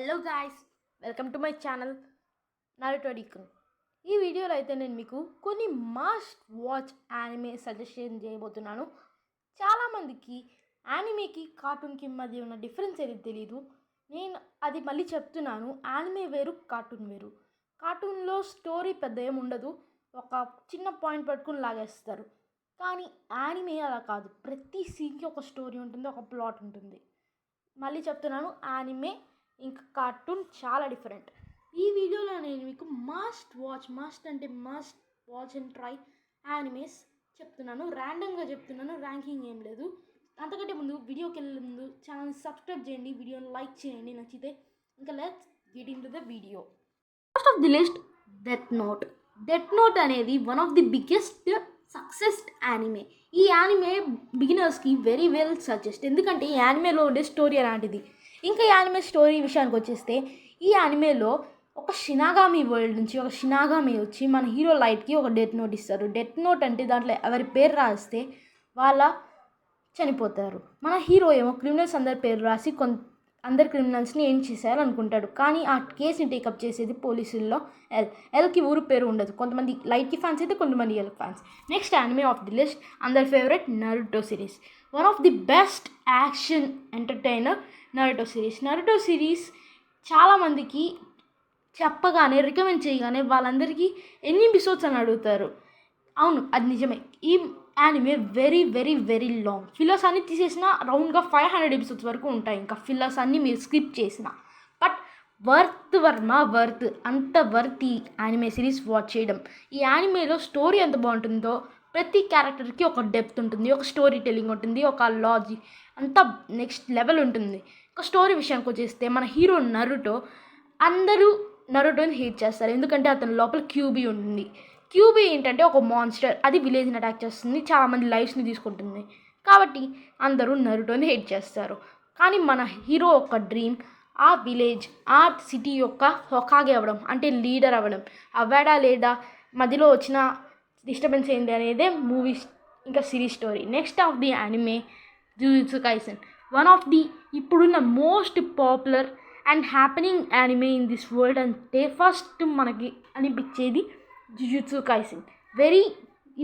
Hello guys, welcome to my channel Naruto డికున్. ఈ వీడియోలో అయితే నేను మీకు కొన్ని మస్ట్ వాచ్ యానిమే సజెషన్ చేయబోతున్నాను. చాలామందికి యానిమేకి కార్టూన్కి మధ్య ఉన్న డిఫరెన్స్ ఏది తెలీదు. నేను అది మళ్ళీ చెప్తున్నాను. యానిమే వేరు, కార్టూన్ వేరు. కార్టూన్లో స్టోరీ పెద్ద ఏమి ఉండదు, ఒక చిన్న పాయింట్ పట్టుకుని లాగేస్తారు. కానీ యానిమే అలా కాదు, ప్రతి సీన్కి ఒక స్టోరీ ఉంటుంది, ఒక ప్లాట్ ఉంటుంది. మళ్ళీ చెప్తున్నాను, యానిమే ఇంకా కార్టూన్ చాలా డిఫరెంట్. ఈ వీడియోలో నేను మీకు must watch and try animes చెప్తున్నాను. ర్యాండమ్గా చెప్తున్నాను, ర్యాంకింగ్ ఏం లేదు. అంతకంటే ముందు వీడియోకి వెళ్ళే ముందు ఛానల్ని సబ్స్క్రైబ్ చేయండి, వీడియోని లైక్ చేయండి నచ్చితే. ఇంకా let's get into the video. First of the list, Death Note అనేది one of the biggest success anime. ఈ యానిమే బిగినర్స్కి వెరీ వెల్ సజెస్ట్, ఎందుకంటే ఈ యానిమేలో ఉండే స్టోరీ అలాంటిది. ఇంకా యానిమే స్టోరీ విషయానికి వచ్చేస్తే, ఈ యానిమేలో ఒక షినాగామి వరల్డ్ నుంచి ఒక షినాగామి వచ్చి మన హీరో లైట్కి ఒక డెత్ నోట్ ఇస్తారు. డెత్ నోట్ అంటే దాంట్లో ఎవరి పేరు రాస్తే వాళ్ళ చనిపోతారు. మన హీరో ఏమో క్రిమినల్స్ అందరి పేరు రాసి అందరి క్రిమినల్స్ని ఏం చేసేయాలనుకుంటాడు. కానీ ఆ కేసుని టేకప్ చేసేది పోలీసుల్లో ఎల్కి ఊరు పేరు ఉండదు. కొంతమంది లైట్కి ఫ్యాన్స్ అయితే కొంతమంది L fans. Next anime of the list, అందరి favourite Naruto series. One of the best action entertainer Naruto series. చాలామందికి చెప్పగానే రికమెండ్ చేయగానే వాళ్ళందరికీ ఎన్ని ఎపిసోడ్స్ అని అడుగుతారు. అవును, అది నిజమే. ఈ anime very very very long. Fillers అన్ని తీసేసిన రౌండ్గా 500 ఎపిసోడ్స్ వరకు ఉంటాయి. ఇంకా ఫిల్లర్స్ అన్నీ మీరు స్కిప్ చేసిన, బట్ వర్త్ అంత వర్త్ ఈ యానిమే సిరీస్ వాచ్ చేయడం. ఈ యానిమేలో స్టోరీ ఎంత బాగుంటుందో, ప్రతి క్యారెక్టర్కి ఒక డెప్త్ ఉంటుంది, ఒక స్టోరీ టెల్లింగ్ ఉంటుంది, ఒక లాజిక్ అంతా నెక్స్ట్ లెవెల్ ఉంటుంది. ఒక స్టోరీ విషయానికి వచ్చేస్తే, మన హీరో నరుటో, అందరూ నరుటోని హేట్ చేస్తారు ఎందుకంటే అతని లోపల క్యూబీ ఉంటుంది. క్యూబీ ఏంటంటే ఒక మాన్స్టర్, అది విలేజ్ని అటాక్ చేస్తుంది, చాలామంది లైఫ్స్ని తీసుకుంటుంది. కాబట్టి అందరూ నరుటోని హేట్ చేస్తారు. కానీ మన హీరో ఒక డ్రీమ్, ఆ విలేజ్, ఆ సిటీ యొక్క హొకాగే అవ్వడం, అంటే లీడర్ అవ్వడం. అవ్వాడా లేదా, మధ్యలో వచ్చిన డిస్టర్బెన్స్ ఏంటి అనేదే మూవీ ఇంకా series story. Next of the anime Jujutsu Kaisen. One of the ఇప్పుడున్న most popular and happening anime in this world అంటే ఫస్ట్ మనకి అనిపించేది Jujutsu Kaisen. Very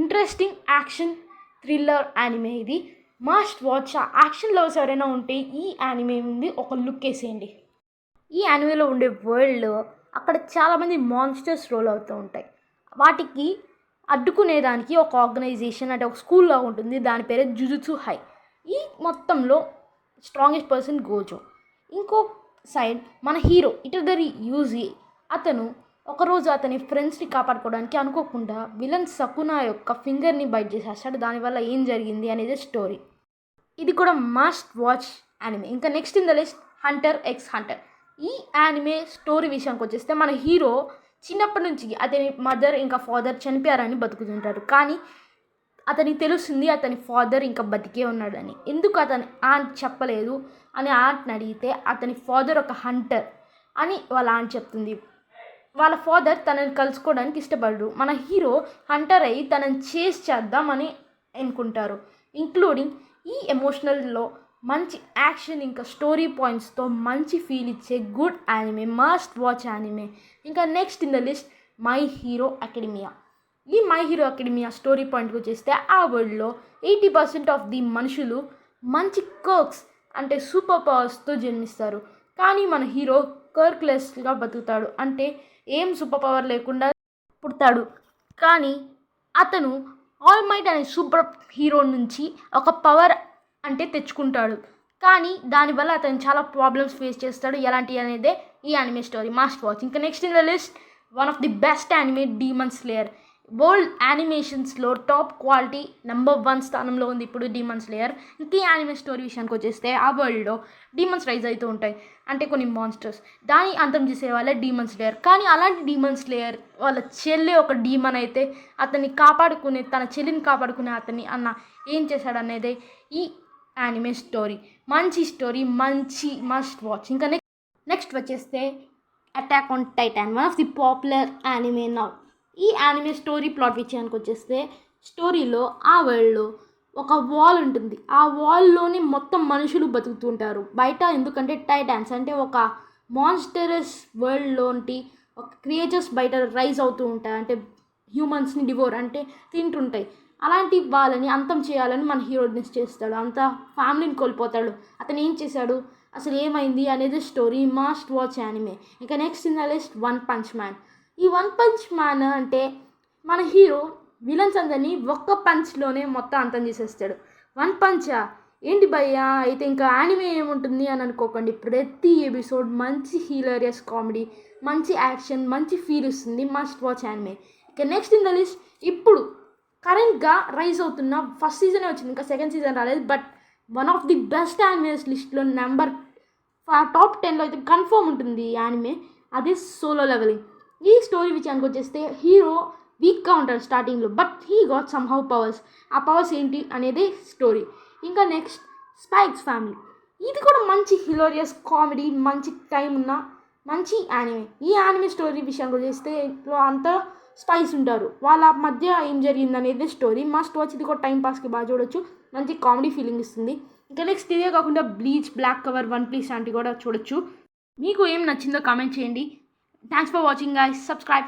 interesting action thriller anime ఇది. Must watch. యాక్షన్ లవర్స్ ఎవరైనా ఉంటే ఈ anime ఉంది ఒక లుక్ వేసేయండి. ఈ యానిమేలో ఉండే వరల్డ్, అక్కడ చాలామంది మాన్స్టర్స్ రోల్ అవుతూ ఉంటాయి. వాటికి అడ్డుకునేదానికి ఒక ఆర్గనైజేషన్ అంటే ఒక స్కూల్లో ఉంటుంది, దాని పేరే జుజుత్సు హై. ఈ మొత్తంలో స్ట్రాంగెస్ట్ పర్సన్ గోజో. ఇంకో సైడ్ మన హీరో ఇటదరి యూజీ, అతను ఒకరోజు అతని ఫ్రెండ్స్ని కాపాడుకోవడానికి అనుకోకుండా విలన్ సకునా యొక్క ఫింగర్ని బైట్ చేసేస్తాడు. దానివల్ల ఏం జరిగింది అనేది స్టోరీ. ఇది కూడా మస్ట్ వాచ్ యానిమే. ఇంకా next in the list, Hunter X Hunter. ఈ యానిమే స్టోరీ విషయానికి వచ్చేస్తే, మన హీరో చిన్నప్పటి నుంచి అతని మదర్ ఇంకా ఫాదర్ చనిపోయారని బతుకుతుంటారు. కానీ అతనికి తెలుస్తుంది అతని ఫాదర్ ఇంకా బతికే ఉన్నాడని. ఎందుకు అతని ఆంట్ చెప్పలేదు అని ఆంట్ని అడిగితే, అతని ఫాదర్ ఒక హంటర్ అని వాళ్ళ ఆంట్ చెప్తుంది. వాళ్ళ ఫాదర్ తనని కలుసుకోవడానికి ఇష్టపడరు. మన హీరో హంటర్ అయ్యి తనని చేస్ చేద్దామని అనుకుంటారు. ఇంక్లూడింగ్ ఈ ఎమోషనల్లో మంచి యాక్షన్ ఇంకా స్టోరీ పాయింట్స్తో మంచి ఫీల్ ఇచ్చే good anime, must watch anime. ఇంకా next in the list, My Hero Academia. ఈ మై హీరో అకాడమియా స్టోరీ పాయింట్కి వచ్చేస్తే, ఆ వరల్డ్లో 80% ఆఫ్ ది మనుషులు మంచి కర్క్స్ అంటే సూపర్ పవర్స్తో జన్మిస్తారు. కానీ మన హీరో కర్క్లెస్గా బతుకుతాడు, అంటే ఏం సూపర్ పవర్ లేకుండా పుడతాడు. కానీ అతను ఆల్ మైట్ అనే సూపర్ హీరో నుంచి ఒక పవర్ అంటే తెచ్చుకుంటాడు. కానీ దానివల్ల అతను చాలా ప్రాబ్లమ్స్ ఫేస్ చేస్తాడు. ఎలాంటి అనేదే ఈ యానిమే స్టోరీ, మస్ట్ వాచ్. ఇంకా next in the list, one of the best anime Demon Slayer. World యానిమేషన్స్లో టాప్ క్వాలిటీ నెంబర్ 1 స్థానంలో ఉంది ఇప్పుడు డీమన్ స్లేయర్. ఇంకే యానిమే స్టోరీ విషయానికి వచ్చేస్తే, ఆ వరల్డ్లో డీమన్స్ రైజ్ అవుతూ ఉంటాయి, అంటే కొన్ని మాన్స్టర్స్. దాన్ని అంతం చేసే వాళ్ళే డీమన్ స్లేయర్. కానీ అలాంటి డీమన్ స్లేయర్ వాళ్ళ చెల్లి ఒక డీమన్ అయితే, తన చెల్లిని కాపాడుకునే అతన్ని అన్న ఏం చేశాడనేదే ఈ యానిమే స్టోరీ. మంచి స్టోరీ, మంచి మస్ట్ వాచ్. ఇంకా నెక్స్ట్ వచ్చేస్తే attack on Titan, one of the popular anime now. ఈ యానిమే స్టోరీ ప్లాట్ విషయానికి వచ్చేస్తే, స్టోరీలో ఆ వరల్డ్లో ఒక వాల్ ఉంటుంది. ఆ వాల్లోని మొత్తం మనుషులు బతుకుతుంటారు బయట. ఎందుకంటే టైటాన్స్ అంటే ఒక మాన్స్టరస్ వరల్డ్లోంటి ఒక క్రియేచర్స్ బయట రైజ్ అవుతూ ఉంటాయి, అంటే హ్యూమన్స్ని డివోర్ అంటే తింటుంటాయి. అలాంటి వాళ్ళని అంతం చేయాలని మన హీరో చేస్తాడు. అంత ఫ్యామిలీని కోల్పోతాడు. అతను ఏం చేశాడు, అసలు ఏమైంది అనేది స్టోరీ. Must watch anime. ఇంకా next in the list One Punch Man. ఈ వన్ పంచ్ మ్యాన్ అంటే మన హీరో విలన్స్ అందరినీ ఒక్క పంచ్లోనే మొత్తం అంతం చేసేస్తాడు. వన్ పంచా ఏంటి భయ్యా, అయితే ఇంకా యానిమే ఏముంటుంది అని అనుకోకండి. ప్రతి ఎపిసోడ్ మంచి హిలేరియస్ కామెడీ, మంచి యాక్షన్, మంచి ఫీల్ ఇస్తుంది. Must watch anime. ఇక నెక్స్ట్ ఇన్ ద లిస్ట్ ఇప్పుడు కరెంట్గా రైజ్ అవుతున్న ఫస్ట్ సీజనే వచ్చింది, ఇంకా సెకండ్ సీజన్ రాలేదు, but one of the best animes లిస్ట్లో టాప్ 10లో అయితే కన్ఫర్మ్ ఉంటుంది ఈ యానిమే. అదే సోలో లెవెలింగ్. ఈ స్టోరీ విషయానికి వచ్చేస్తే హీరో వీక్గా ఉంటాడు స్టార్టింగ్లో, but he got some how powers. ఆ పవర్స్ ఏంటి అనేది స్టోరీ. ఇంకా నెక్స్ట్ స్పైక్స్ ఫ్యామిలీ. ఇది కూడా మంచి హిలోరియస్ కామెడీ, మంచి టైం ఉన్న మంచి యానిమే. ఈ యానిమే స్టోరీ విషయానికి వచ్చేస్తే అంతా స్పైస్ ఉంటారు, వాళ్ళ మధ్య ఏం జరిగింది అనేది స్టోరీ. Must watch. ఇది కూడా టైం పాస్కి బాగా చూడొచ్చు, మంచి కామెడీ ఫీలింగ్ ఇస్తుంది. ఇంకా నెక్స్ట్ ఇదే కాకుండా Bleach, Black Clover, One Piece లాంటివి కూడా చూడొచ్చు. మీకు ఏం నచ్చిందో కామెంట్ చేయండి. Thanks for watching guys. Subscribe.